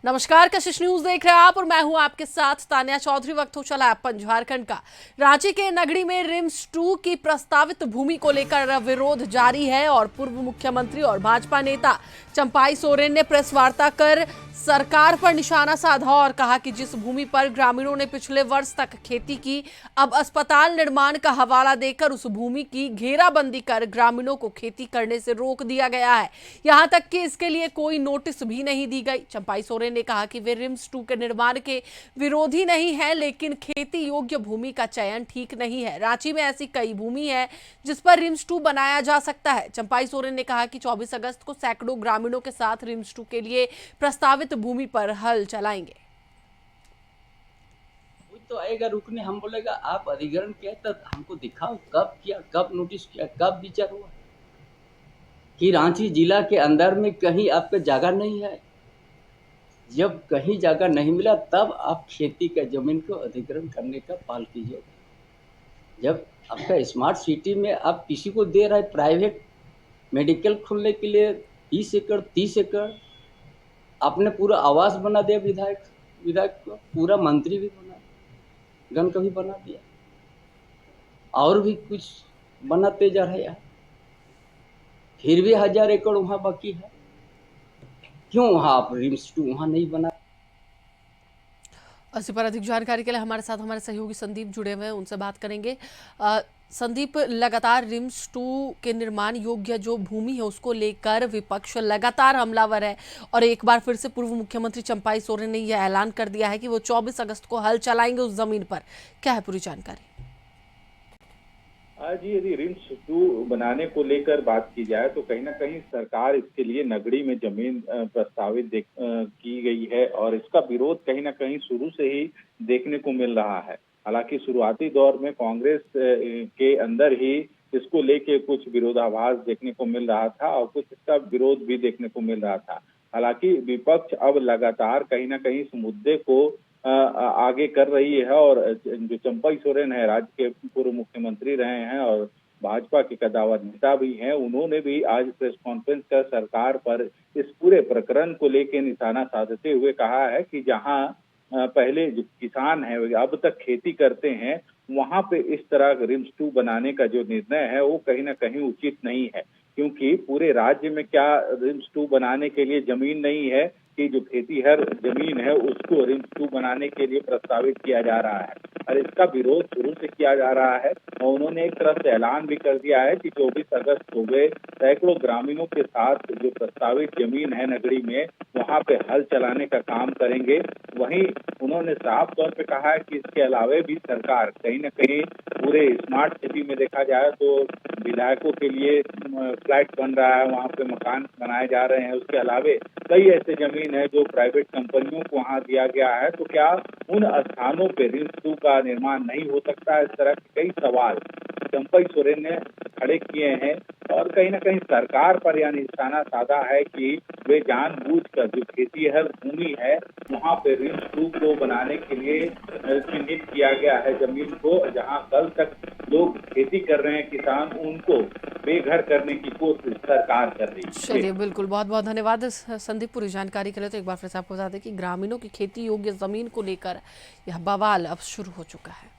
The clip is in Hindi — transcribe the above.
नमस्कार, कशिश न्यूज देख रहे हैं आप और मैं हूं आपके साथ तानिया चौधरी। वक्त हो चला अपन झारखंड का। रांची के नगड़ी में रिम्स 2 की प्रस्तावित भूमि को लेकर विरोध जारी है और पूर्व मुख्यमंत्री और भाजपा नेता चंपाई सोरेन ने प्रेस वार्ता कर सरकार पर निशाना साधा और कहा कि जिस भूमि पर ग्रामीणों ने पिछले वर्ष तक खेती की, अब अस्पताल निर्माण का हवाला देकर उस भूमि की घेराबंदी कर ग्रामीणों को खेती करने से रोक दिया गया है। यहां तक कि इसके लिए कोई नोटिस भी नहीं दी गई। चंपाई सोरेन ने कहा कि वे रिम्स 2 के निर्माण के विरोधी नहीं है, लेकिन खेती योग्य भूमि का चयन ठीक नहीं है। रांची में ऐसी कई भूमि है जिस पर रिम्स 2 बनाया जा सकता है। चंपाई सोरेन ने कहा कि 24 अगस्त को सैकड़ों ग्रामीणों के साथ रिम्स 2 के लिए प्रस्तावित भूमि पर हल चलाएंगे। तो आएगा रुकने, हम बोलेगा आप अधिग्रहण किया तो हमको दिखाओ, कब किया, कब नोटिस किया, कब विचार हुआ कि रांची जिला के अंदर में कहीं आपका जगह नहीं है। जब कहीं जगह नहीं मिला तब आप खेती का जमीन को अधिग्रहण करने का पहल कीजिए। जब आपका स्मार्ट सिटी में आप किसी को दे रहा है प्राइवेट मेडिकल खोलने के लिए 20 एकड़ 30 एकड़, आपने पूरा आवास बना दिया, विधायक को पूरा मंत्री भी बना, गण का भी बना दिया, और भी कुछ बनाते जा रहे हैं। फिर भी 1000 एकड़ वहाँ बाकी है। क्यों वहाँ आप रिम्स 2 वहाँ नहीं बना? इसी पर अधिक जानकारी के लिए हमारे साथ हमारे सहयोगी संदीप जुड़े हुए हैं, उनसे बात करेंगे। संदीप, लगातार रिम्स 2 के निर्माण योग्य जो भूमि है उसको लेकर विपक्ष लगातार हमलावर है और एक बार फिर से पूर्व मुख्यमंत्री चंपाई सोरेन ने यह ऐलान कर दिया है कि वो 24 अगस्त को हल चलाएंगे उस जमीन पर। क्या है पूरी जानकारी? आज यदि रिम्स 2 बनाने को लेकर बात की जाए तो कहीं ना कहीं सरकार इसके लिए नगड़ी में जमीन प्रस्तावित की गई है और इसका विरोध कहीं ना कहीं शुरू से ही देखने को मिल रहा है। हालांकि शुरुआती दौर में कांग्रेस के अंदर ही इसको लेके कुछ विरोधाभास देखने को मिल रहा था और कुछ इसका विरोध भी देखने को मिल रहा था। हालांकि विपक्ष अब लगातार कहीं ना कहीं इस मुद्दे को आगे कर रही है और जो चंपाई सोरेन है, राज्य के पूर्व मुख्यमंत्री रहे हैं और भाजपा के कद्दावर नेता भी हैं, उन्होंने भी आज प्रेस कॉन्फ्रेंस कर सरकार पर इस पूरे प्रकरण को लेकर निशाना साधते हुए कहा है कि जहां पहले जो किसान है अब तक खेती करते हैं, वहां पे इस तरह रिम्स 2 बनाने का जो निर्णय है वो कहीं ना कहीं उचित नहीं है। क्योंकि पूरे राज्य में क्या रिम्स 2 बनाने के लिए जमीन नहीं है कि जो खेतीहर जमीन है उसको रिम्स 2 बनाने के लिए प्रस्तावित किया जा रहा है और इसका विरोध शुरू से किया जा रहा है। और उन्होंने एक तरफ से ऐलान भी कर दिया है कि 24 अगस्त को वे सैकड़ों ग्रामीणों के साथ जो प्रस्तावित जमीन है नगरी में वहां पे हल चलाने का काम करेंगे। वहीं उन्होंने साफ तौर पे कहा है कि इसके अलावे भी सरकार कहीं न कहीं पूरे स्मार्ट सिटी में देखा जाए तो विधायकों के लिए फ्लैट बन रहा है, वहाँ पे मकान बनाए जा रहे हैं। उसके अलावे कई ऐसे जमीन है जो प्राइवेट कंपनियों को वहाँ दिया गया है। तो क्या उन स्थानों पे रिम्स 2 का निर्माण नहीं हो सकता? इस तरह के कई सवाल चंपाई सोरेन ने खड़े किए हैं और कहीं ना कहीं सरकार पर यह निशाना साधा है कि वे जानबूझकर जो खेतीहर भूमि है वहाँ पे रिम्स 2 को बनाने के लिए चिन्हित किया गया है जमीन को, जहाँ कल तक लोग खेती कर रहे हैं किसान, उनको बेघर करने की कोशिश सरकार कर रही है। चलिए, बिल्कुल, बहुत बहुत धन्यवाद संदीप पूरी जानकारी के लिए। तो एक बार फिर से आपको बता दें कि ग्रामीणों की खेती योग्य जमीन को लेकर यह बवाल अब शुरू हो चुका है।